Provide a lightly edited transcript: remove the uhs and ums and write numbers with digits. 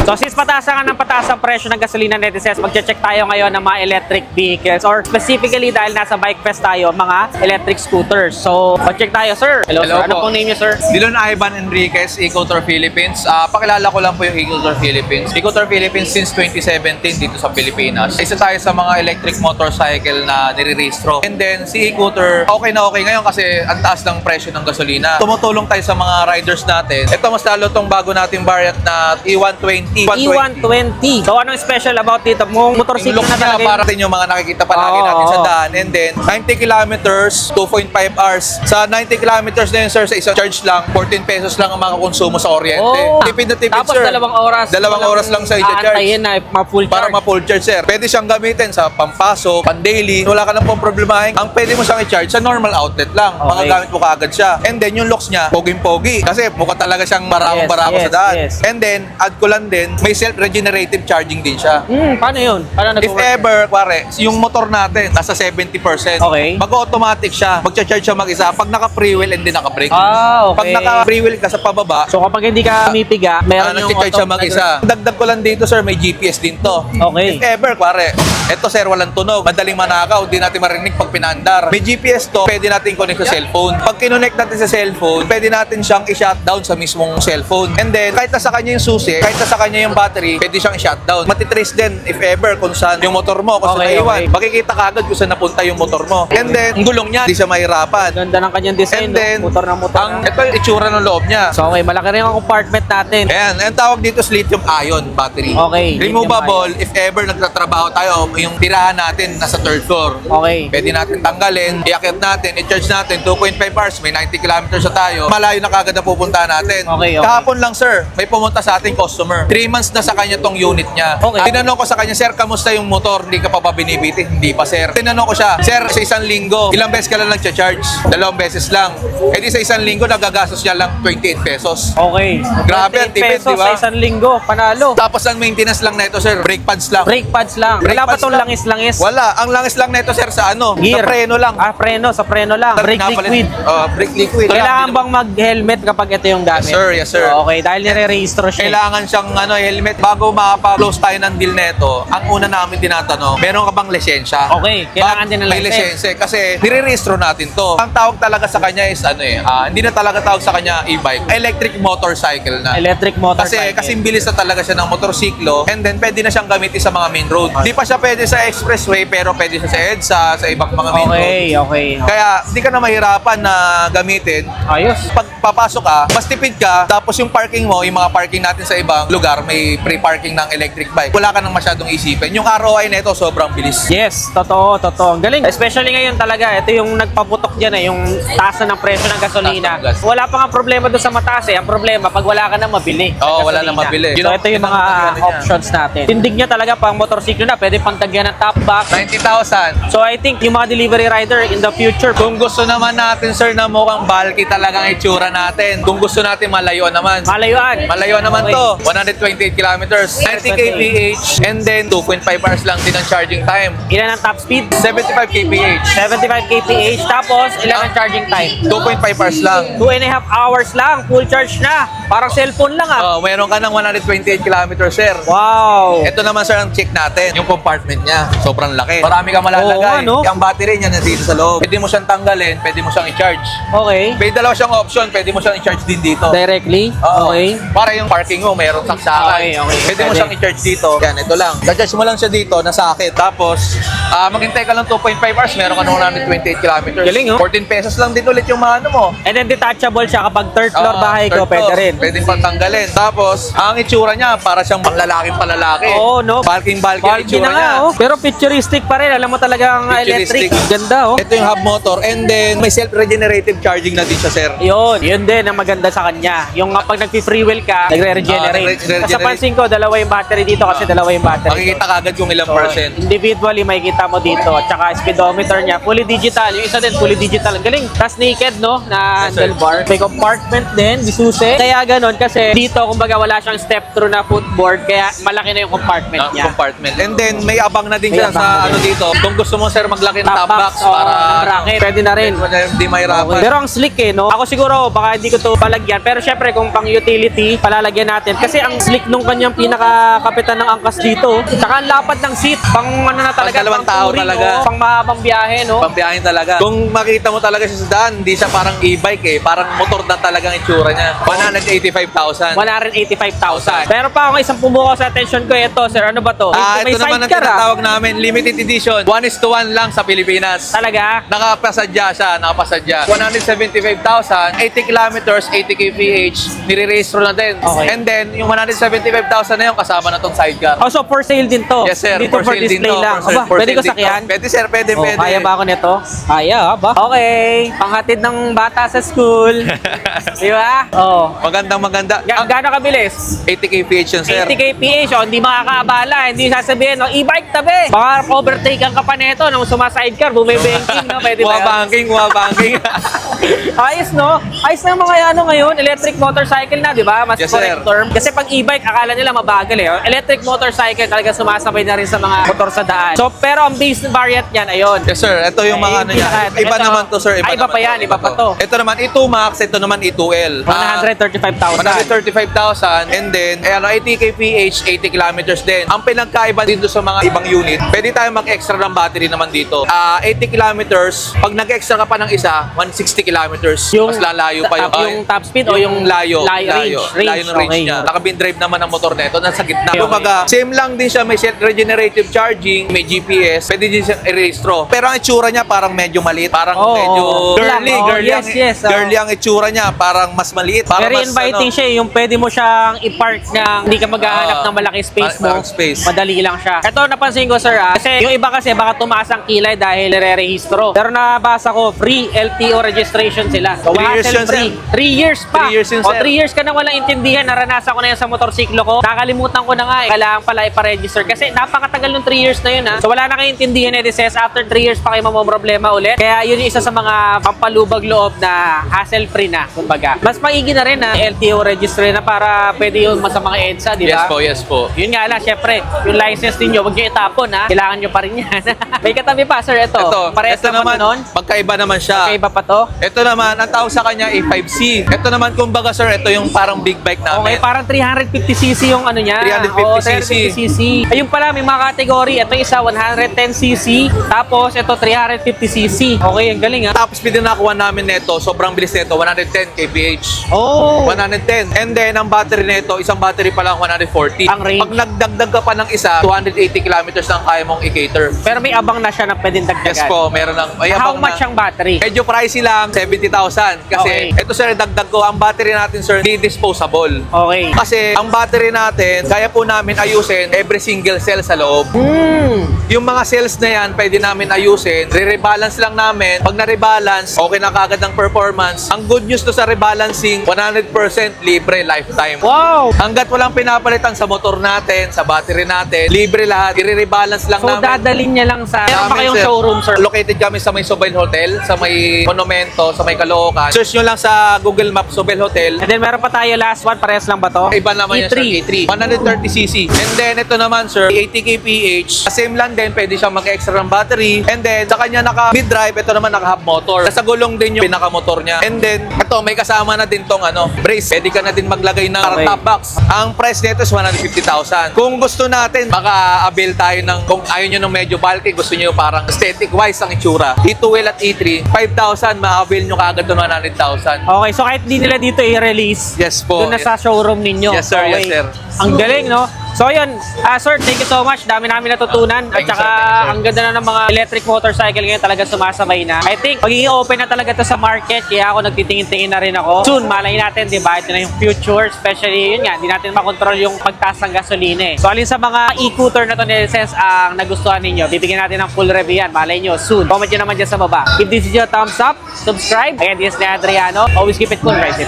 So since pataas nga ng pataas ang presyo ng gasolina, netizens, magche-check tayo ngayon ng mga electric vehicles or specifically dahil nasa Bike Fest tayo, mga electric scooters. So mag-check tayo, sir. Hello sir. Ano pong name niyo, sir? Dilon Ivan Enriquez, Ecotour Philippines. Pakilala ko lang po yung Ecotour Philippines. Ecotour Philippines since 2017 dito sa Pilipinas. Isa tayo sa mga electric motorcycle na nire-registro. And then si Ecotour, okay na okay ngayon kasi ang taas ng presyo ng gasolina. Tumutulong tayo sa mga riders natin. Ito mas lalo tong bago nating variant na E120. E120. So anong special about dito? Motorsiklo Yung look na niya, talaga para din yung mga nakikita palagi natin sa daan. And then, 90 kilometers, 2.5 hours. Sa 90 kilometers na yun, sir, sa isang charge lang, 14 pesos lang ang makakonsumo sa kuryente. Tipid na tipid, tapos sir. dalawang oras. Dalawang oras lang sa i-charge. Aantayin na ma-full charge. Para ma-full charge, sir. Pwede siyang gamitin sa pampasok, pan-daily. Wala ka nang pong problemahin. Ang pwede mo siyang i-charge sa normal outlet lang. Okay. Magagamit mo kaagad siya. And then, yung locks niya, poging-pogi. Kasi mukha talaga siyang barako-barako sa daan. And then, add ko lang din, may self-regenerative charging din siya. Paano yun? Paano If ever, pare, yung motor natin, nasa 70%. Okay. Mag-automatic siya. Mag-charge siya mag-isa pag naka-freewheel and then naka-brake. Okay. Pag naka-freewheel ka sa pababa, So kapag hindi ka umipiga, meron yung nag-charge siya mag-isa. Dagdag ko lang dito, sir, may GPS din to. Okay. If ever, pare, eto, sir, walang tunog. Madaling manakaw, di natin marinig pag pinandar. May GPS to, pwede natin connect sa cellphone. Pag kinonect natin sa cellphone, pwede natin siyang i-shutdown sa mismong cellphone. And then, kahit nasa kanya yung susi, kahit nasa kanya yung battery, pwede siyang i-shutdown. Matitrace din, if ever, kung saan yung motor mo, kung saan naiwan. Makikita ka agad kung saan napunta yung motor mo. And then, ang gulong niya, di siya mahirapan. Ganda ng kanyang design, And then, motor na motor. ito yung itsura ng loob niya. So okay, malaki rin ang compartment natin. Ayan, ang tawag dito is lithium-ion battery. Okay, Removable, if ever nagtatrabaho tayo, yung tirahan natin nasa third floor. Okay. Pwede natin tanggalin, iakit natin, i-charge natin, 2.5 hours, may 90 kilometers na tayo. Malayo na kagad na pupuntahan natin. Okay. Kahapon lang, sir, may pumunta sa ating customer. 3 months na sa kanya tong unit niya. Okay. Tinanong ko sa kanya, sir, kamusta yung motor? Hindi ka pa ba binibiti? Hindi pa, sir. Tinanong ko siya, sir, sa isang linggo, ilang beses ka lang nag-charge? 2 beses lang. E di sa isang linggo, nagagastos niya lang 28 pesos. Okay. Grabe, ang 28 tipid, pesos di ba? sa isang linggo, panalo. Tapos ang maintenance lang na ito, sir, brake pads lang. Brake pads lang. Brake Wala pa pads tong lang. langis-langis. Wala. Ang langis lang na ito, sir, sa ano? Gear. Sa preno lang. Preno. Sa preno lang. Brake liquid. Brake liquid. Kailangan bang mag-helmet kapag ito yung gamit? Yes, sir. Yes, sir. Okay, dahil nire-registro siya. Kailangan siyang helmet. Bago makapag-close tayo ng deal neto, ang una namin tinatanong, meron ka bang lisensya? Okay, kailangan din ng May lisensya. Kasi nire-registro natin to. Ang tawag talaga sa kanya is hindi na talaga tawag sa kanya e-bike. Electric motorcycle na. Electric motorcycle. Kasi bilis na talaga siya ng motorsiklo and then pwede na siyang gamitin sa mga main road. Hindi pa siya pwede sa expressway pero pwede siya sa EDSA, sa ibang mga main road. Okay. Kaya hindi ka na mahirapan na gamitin. Ayos. Pag papasok ka, mas tipid ka, tapos yung parking mo, yung mga parking natin sa ibang lugar, may free parking ng electric bike. Wala ka nang masyadong isipin. Yung ROI nito sobrang bilis. Yes, totoo. Ang galing. Especially ngayon talaga, ito yung nagpaputok dyan yung taas na ng presyo ng gasolina. Taas ng gas. Wala pa nga problema doon sa mataas Ang problema, pag wala ka na mabili. Oo, wala na mabili. So ito yung mga options natin. Tindig niya talaga pang motorsiklo na, pwede pang tagyan ng top box. 90,000. So I think yung mga delivery rider in the future, Kung gusto naman natin, sir, na mukhang bulky talagang itsura natin. Kung gusto natin malayuan naman. malayuan. Malayuan naman Okay. to. 128 kilometers. 90 kph. And then 2.5 hours lang din ang charging time. Ilan ang top speed? 75 kph. 75 kph. Tapos, ilan ang charging time? 2.5 hours lang. 2.5 hours lang. Full charge na. Parang cellphone lang Meron ka ng 128 kilometers, sir. Wow. Ito naman, sir, ang check natin. Yung compartment niya. Sobrang laki. Marami kang malalagay. Oo, ano? Ang battery niya nandito sa loob. Pwede mo siyang tanggalin, pwede mo siyang i-charge. Okay. May dalawa siyang option. Pwede mo siyang i-charge din dito. Directly? Oo. Okay. Para yung parking mo, mayroong saksakan. Okay. Pwede mo Pwede. siyang i-charge dito. Yan, ito lang. I-charge mo lang siya dito, nasa akin. Tapos, maghintay ka lang 2.5 hours, meron ka ng 128 kilometers. Galing, oh. 14 pesos lang din ulit yung ano mo. And then detachable siya kapag third floor bahay ko, Third pwede floor, rin. Pwede pang tanggalin. Tapos, ang itsura niya, para siyang panlalaking palalaki. Oo, no? Bulking ang Bulky itsura na nga, niya. oh. Pero futuristic pa rin. Alam mo talaga ang electric. Futuristic. Ganda, oh. Ito yung hub motor. And then, may self-regenerative charging na din siya, sir. Yun din ang maganda sa kanya. Yung kapag nag-free wheel ka, nagre-regenerate. nagre-regenerate. Sa pansin ko, dalawa yung battery dito kasi dalawa yung battery. Makikita kagad kung ilang percent. Individually, makikita mo dito. At saka speedometer niya, fully digital. Yung isa din, fully digital. Ang galing. Tapos naked, no? Na Yes, sir. handlebar. May compartment din, disuse. Kaya ganun, kasi dito, kumbaga, wala siyang step-through na footboard. Kaya malaki na yung compartment niya. Compartment. And then, may abang na din May siya abang sa na din. ano dito. Kung gusto mo, sir, maglaki ng Top top box o para bracket. Pwede na rin. hindi mahirapan. Pero ang slick no? Ako siguro, baka hindi ko to palagyan. Pero syempre, kung pang utility, palalagyan natin. Kasi ang slick sleek nung kanyang pinaka-kapitan ng angkas dito. Tsaka ang lapad ng seat, pang ano na talaga, Pang dalawang tao touring, talaga. oh. Pang mahabang biyahe, no? Pambiyahin talaga. Kung makita mo talaga siya sa daan, hindi siya parang e-bike eh. Parang motor na talagang itsura niya. 185,000. 185,000. Pero pa ako isang pumukaw sa attention ko, ito, sir, ano ba to? May Ito naman ang sidecar, tinatawag namin, limited edition. 1:1 lang sa Pilipinas. Talaga? Nakapasadya siya, nakapasadya. 175,000, 80 kilometers, 80 kph, nire-registro na din. Okay. And then, yung 175,000 na yun, kasama na tong sidecar. Oh, so for sale din to? Yes, sir. Dito for sale din display to. lang. For sale- Aba, for pwede sale ko din to. sakyan? Pwede, sir. Pwede, Oh, pwede. kaya ba ako nito? Kaya, ba? Okay. Panghatid ng bata sa school. Di ba? Oh. Magandang maganda. Gaano kabilis? 80 kph yun, sir. 80 kph, oh, hindi makakaabala. Hindi sasabihin, oh, e-bike tabi. Baka overtaken ka pa nito nung sumasidecar, bumibanking, no? Pwede ba yun? Bumabanking. Ayos, no? Ayos na yung mga ano ngayon, electric motorcycle na, di ba? Mas Yes, correct sir. term. Kasi pag e-bike, akala nila mabagal eh. Electric motorcycle talaga sumasabay na rin sa mga motor sa daan. So, pero ang base variant niyan, ayun. Yes, sir. Ito yung mga ano niya. Iba Ito. naman to, sir. Iba naman pa yan, iba pa to. Ito naman, E2 Max. Ito naman, E2L. 135,000. 135,000 and then 80 kph, 80 kilometers din. Ang pinagkaiba dito sa mga ibang unit, pwede tayo mag-extra ng battery naman dito. 80 kilometers, pag nag-extra ka pa ng isa, 160 kilometers. Mas lalayo pa yung top speed o yung layo. range? Layo ng range Okay. niya. Nakabin drive naman ang motor nito, nasa gitna. Okay. Kumbaga, same lang din siya, may regenerative charging, may GPS, pwede din siya i-registro. Pero ang itsura niya parang medyo maliit, parang Oo, medyo oo. girly Yes, oo. girly ang itsura niya, parang mas maliit. Parang Very mas, inviting ano, siya, yung pwede mo siyang i-park ng hindi ka maghahanap ng malaking space mo. malaking space. Madali lang siya. Ito napansin ko, sir, kasi yung iba kasi baka tumaas ang kilay dahil nire-rehistro. Pero nabasa ko, free LTO registration sila. So, 3 years yun, free. 3 years pa. 3 years yun, O, sir. 3 years ka na walang intindihan. Naranasan ko na yan sa motorsiklo ko. Nakalimutan ko na nga eh. Kailangan pala iparegister. Kasi napakatagal ng 3 years na yun, ha. So, wala na kayong intindihan, EDSS. After 3 years pa kayo mamomroblema ulit. Kaya yun yung isa sa mga pampalubag loob na hassle-free na, kumbaga. Mas maigi na rin na LTO registry na para pwede yun sa mga EDSA, di ba? Yes po. Yun nga lang, syempre, yung license ninyo, huwag nyo itapon, ha? Kailangan nyo pa rin yan. May katabi pa, sir, ito. Parehas ito naman nun. magkaiba naman siya. Okay ba pa to? Ito naman, ang tawag sa kanya A5C. Ito naman, kumbaga sir, ito yung parang big bike Okay, namin. parang 350cc yung ano niya. 350cc. Oo, 350cc. Ayun pala, may mga category. Ito isa, 110cc. Tapos, ito, 350cc. Okay, ang galing, ha? Top speed na nakuha namin nito, sobrang bilis nito, 110 kph. Oh! 110. And then, ang battery nito, isang battery pa lang 140. Ang range? Pag nagdagdag ka pa ng isa, 280 kilometers lang kaya mong i-cater. Pero may abang na siya na pwedeng dagdagan. Yes po, meron ng... Ay, How abang much na. ang battery? Medyo pricey lang, 70,000. Kasi, Okay. ito sir, dagdag ko, ang battery natin sir, di disposable. Okay. Kasi, ang battery natin, kaya po namin ayusin every single cell sa loob. Yung mga cells na yan, pwede namin ayusin. Re-rebalance lang namin. Pag na-rebalance, okay na kagad ang performance. Ang good news to sa rebalancing, 100% libre lifetime. Wow! Hanggat walang pinapalitan sa motor natin, sa battery natin, libre lahat. I-rebalance lang So, namin. dadalhin niya lang sa... Meron pa Namin, kayong sir. showroom, sir? Located kami sa may Sobel Hotel, sa may Monumento, sa may Caloocan. Search nyo lang sa Google Maps, Sobel Hotel. And then, meron pa tayo last one. Parehas lang ba to? Iba naman yan, sir, E3. 130cc. And then, ito naman, sir, 80 kph. Same lang din, pwede siyang mag-extra ng battery. And then, sa kanya naka-mid-drive, ito naman naka-hub motor. Sa gulong din yung pinaka-motor niya. And then, ito, may kasama na din tong brace. Pwede ka na din maglagay ng top box. Ang price nito is 150,000. Kung gusto natin, maka-avail tayo ng, kung ayaw nyo ng medyo bulky, gusto nyo parang aesthetic-wise ang itsura. E2L at E3, 5,000, ma-avail nyo kagad ng 100,000. Okay, so kahit di nila dito i-release, Yes po. doon na sa showroom ninyo. Yes, sir. Yes, sir. Ang galing, no? So, yun. Sir, thank you so much. Dami namin natutunan. At Thank you, saka, sir. Thank you, sir. ang ganda na ng mga electric motorcycle ngayon talaga sumasabay na. I think, magiging open na talaga to sa market. Kaya ako nagtitingin-tingin na rin ako. Soon, malay natin, di ba? Ito na yung future. Especially, yun nga, di natin makontrol yung pagtaas ng gasolina eh. So, alin sa mga e-scooter na to ni Sense ang nagustuhan ninyo, bibigyan natin ng full review yan. Malay nyo, soon. Comment nyo naman dyan sa baba. If this is your thumbs up, subscribe. Again, this is Adriano. Always keep it cool, right?